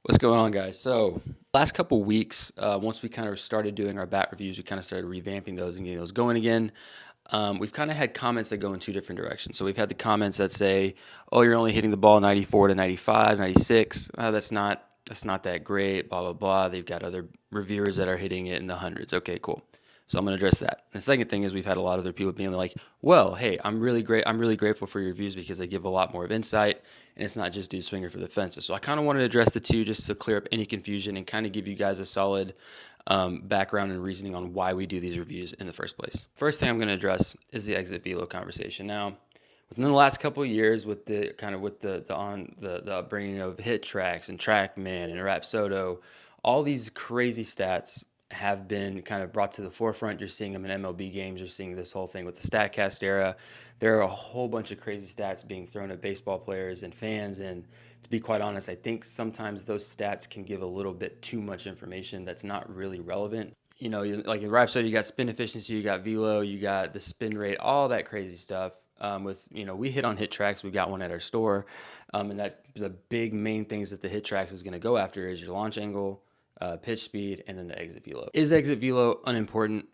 What's going on, guys? So, last couple weeks, once we kind of started doing our bat reviews, we kind of started revamping those and getting those going again. We've kind of had comments that go in two different directions. So, we've had the comments that say, "Oh, you're only hitting the ball 94 to 95, 96. That's not that great." Blah blah blah. They've got other reviewers that are hitting it in the hundreds. Okay, cool. So I'm going to address that. The second thing is we've had a lot of other people being like, "Well, hey, I'm really great. I'm really grateful for your reviews because they give a lot more of insight, and it's not just dude swinging for the fences." So I kind of wanted to address the two just to clear up any confusion and kind of give you guys a solid background and reasoning on why we do these reviews in the first place. First thing I'm going to address is the exit velo conversation. Now, within the last couple of years, with the upbringing of hit tracks and TrackMan and Rapsodo, all these crazy stats have been kind of brought to the forefront. You're seeing them in MLB games. You're seeing this whole thing with the Statcast era. There are a whole bunch of crazy stats being thrown at baseball players and fans. And to be quite honest, I think sometimes those stats can give a little bit too much information that's not really relevant. Like in Rapsodo, you got spin efficiency, you got velo, you got the spin rate, all that crazy stuff. We hit on hit tracks. We got one at our store, and that the big main things that the hit tracks is going to go after is your launch angle, pitch speed, and then the exit velo. Is exit velo unimportant?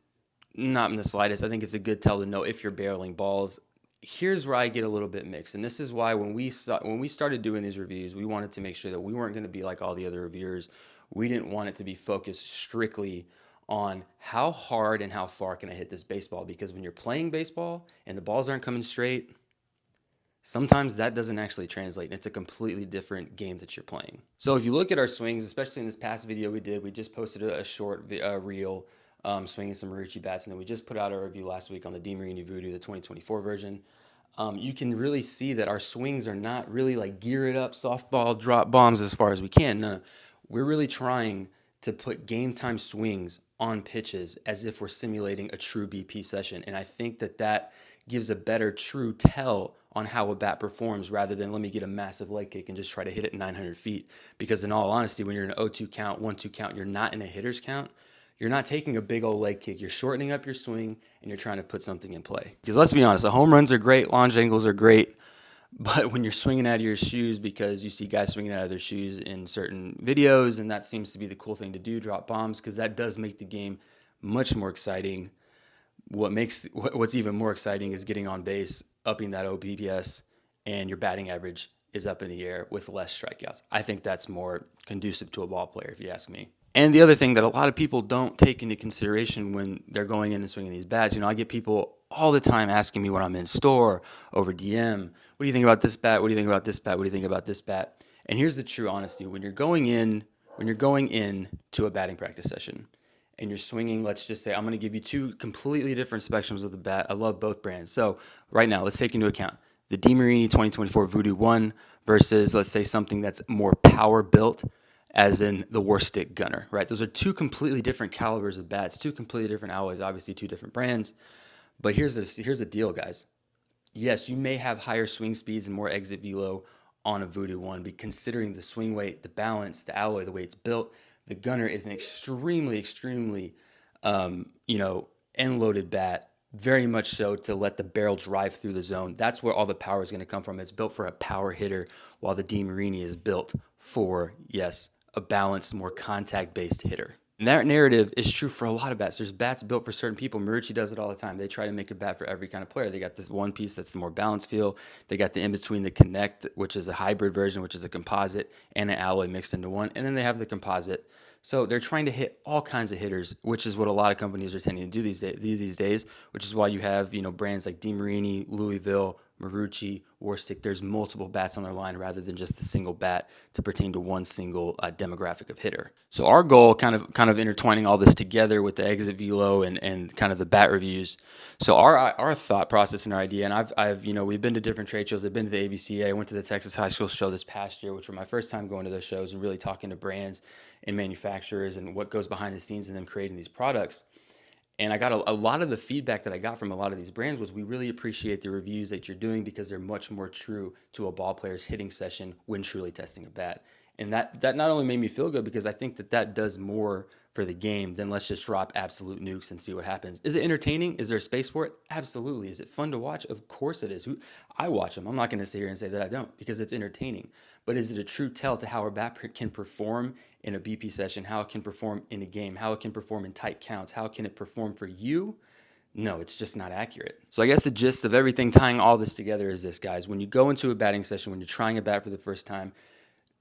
Not in the slightest. I think it's a good tell to know if you're barreling balls. Here's where I get a little bit mixed, and this is why when we started doing these reviews, we wanted to make sure that we weren't going to be like all the other reviewers. We didn't want it to be focused strictly on how hard and how far can I hit this baseball, because when you're playing baseball and the balls aren't coming straight, sometimes that doesn't actually translate. It's a completely different game that you're playing. So if you look at our swings, especially in this past video we did, we just posted a short reel swinging some Marucci bats, and then we just put out a review last week on the DeMarini Voodoo, the 2024 version. You can really see that our swings are not really like gear it up, softball, drop bombs as far as we can. No, we're really trying to put game time swings on pitches as if we're simulating a true BP session. And I think that gives a better true tell on how a bat performs rather than let me get a massive leg kick and just try to hit it 900 feet. Because in all honesty, when you're in an 0-2 count, 1-2 count, you're not in a hitter's count. You're not taking a big old leg kick. You're shortening up your swing and you're trying to put something in play. Because let's be honest, the home runs are great, launch angles are great, but when you're swinging out of your shoes, because you see guys swinging out of their shoes in certain videos, and that seems to be the cool thing to do, drop bombs, because that does make the game much more exciting. What's even more exciting is getting on base, upping that OBS, and your batting average is up in the air with less strikeouts. I think that's more conducive to a ball player, if you ask me. And the other thing that a lot of people don't take into consideration when they're going in and swinging these bats, I get people all the time asking me when I'm in store over DM, what do you think about this bat? What do you think about this bat? What do you think about this bat? And here's the true honesty: when you're going in to a batting practice session and you're swinging, let's just say I'm going to give you two completely different spectrums of the bat. I love both brands. So right now, let's take into account the DeMarini 2024 Voodoo 1 versus, let's say, something that's more power built, as in the War Stick Gunner, right? Those are two completely different calibers of bats, two completely different alloys, obviously two different brands. But here's the deal, guys. Yes, you may have higher swing speeds and more exit velo on a Voodoo 1, but considering the swing weight, the balance, the alloy, the way it's built, the Gunner is an extremely, end-loaded bat, very much so to let the barrel drive through the zone. That's where all the power is going to come from. It's built for a power hitter, while the DeMarini is built for, yes, a balanced, more contact-based hitter. And that narrative is true for a lot of bats. There's bats built for certain people. Marucci does it all the time. They try to make a bat for every kind of player. They got this one piece that's the more balanced feel. They got the in-between, the Connect, which is a hybrid version, which is a composite and an alloy mixed into one. And then they have the composite. So they're trying to hit all kinds of hitters, which is what a lot of companies are tending to do these days, which is why you have, brands like DeMarini, Louisville, Marucci, Warstick. There's multiple bats on their line rather than just a single bat to pertain to one single demographic of hitter. So our goal, kind of intertwining all this together with the exit velo and kind of the bat reviews. So our thought process and our idea, and we've been to different trade shows. I've been to the ABCA. I went to the Texas High School show this past year, which were my first time going to those shows and really talking to brands and manufacturers and what goes behind the scenes in them creating these products. And I got a lot of the feedback that I got from a lot of these brands was, we really appreciate the reviews that you're doing because they're much more true to a ball player's hitting session when truly testing a bat. And that not only made me feel good, because I think that does more for the game, then let's just drop absolute nukes and see what happens. Is it entertaining? Is there space for it? Absolutely. Is it fun to watch? Of course it is. I watch them. I'm not going to sit here and say that I don't, because it's entertaining. But is it a true tell to how our bat can perform in a BP session, how it can perform in a game, how it can perform in tight counts, how can it perform for you? No, it's just not accurate. So I guess the gist of everything tying all this together is this, guys. When you go into a batting session, when you're trying a bat for the first time,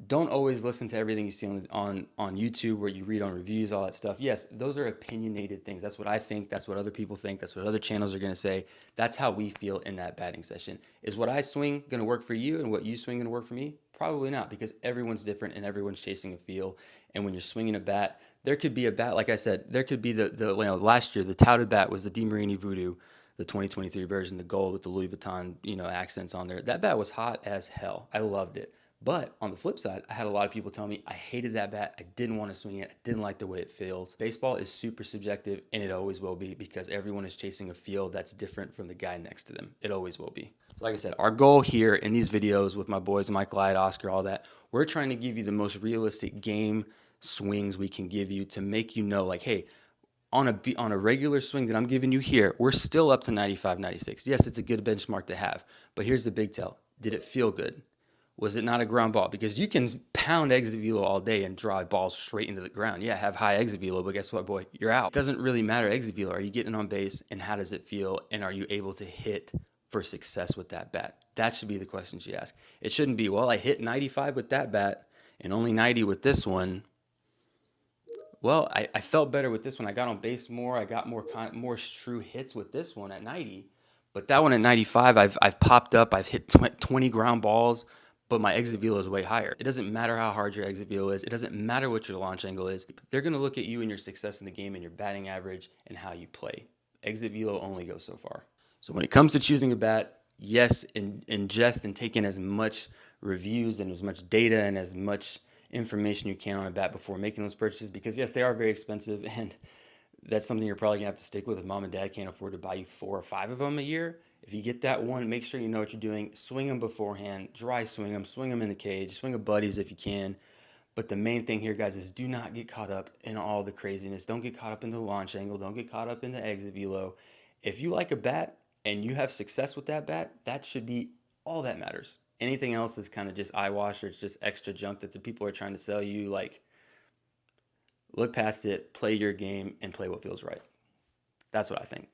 don't always listen to everything you see on YouTube, where you read on reviews, all that stuff. Yes, those are opinionated things. That's what I think. That's what other people think. That's what other channels are going to say. That's how we feel in that batting session. Is what I swing going to work for you and what you swing going to work for me? Probably not, because everyone's different and everyone's chasing a feel. And when you're swinging a bat, there could be a bat, like I said, there could be last year, the touted bat was the DeMarini Voodoo, the 2023 version, the gold with the Louis Vuitton, accents on there. That bat was hot as hell. I loved it. But on the flip side, I had a lot of people tell me I hated that bat. I didn't want to swing it. I didn't like the way it feels. Baseball is super subjective, and it always will be, because everyone is chasing a feel that's different from the guy next to them. It always will be. So like I said, our goal here in these videos with my boys, Mike, Clyde, Oscar, all that, we're trying to give you the most realistic game swings we can give you to make you know, like, hey, on a regular swing that I'm giving you here, we're still up to 95, 96. Yes, it's a good benchmark to have, but here's the big tell. Did it feel good? Was it not a ground ball? Because you can pound exit velo all day and drive balls straight into the ground. Yeah, have high exit velo, but guess what, boy? You're out. It doesn't really matter exit velo. Are you getting on base, and how does it feel? And are you able to hit for success with that bat? That should be the questions you ask. It shouldn't be, well, I hit 95 with that bat and only 90 with this one. Well, I felt better with this one. I got on base more. I got more true hits with this one at 90. But that one at 95, I've popped up. I've hit 20 ground balls, but my exit velo is way higher. It doesn't matter how hard your exit velo is. It doesn't matter what your launch angle is. They're going to look at you and your success in the game and your batting average and how you play. Exit velo only goes so far. So when it comes to choosing a bat, yes, ingest and take in as much reviews and as much data and as much information you can on a bat before making those purchases, because yes, they are very expensive, and that's something you're probably gonna have to stick with if mom and dad can't afford to buy you 4 or 5 of them a year. If you get that one, make sure you know what you're doing. Swing them beforehand, dry swing them in the cage, swing with buddies if you can. But the main thing here, guys, is do not get caught up in all the craziness. Don't get caught up in the launch angle. Don't get caught up in the exit velo. If you like a bat and you have success with that bat, that should be all that matters. Anything else is kind of just eyewash, or it's just extra junk that the people are trying to sell you. Like, look past it, play your game, and play what feels right. That's what I think.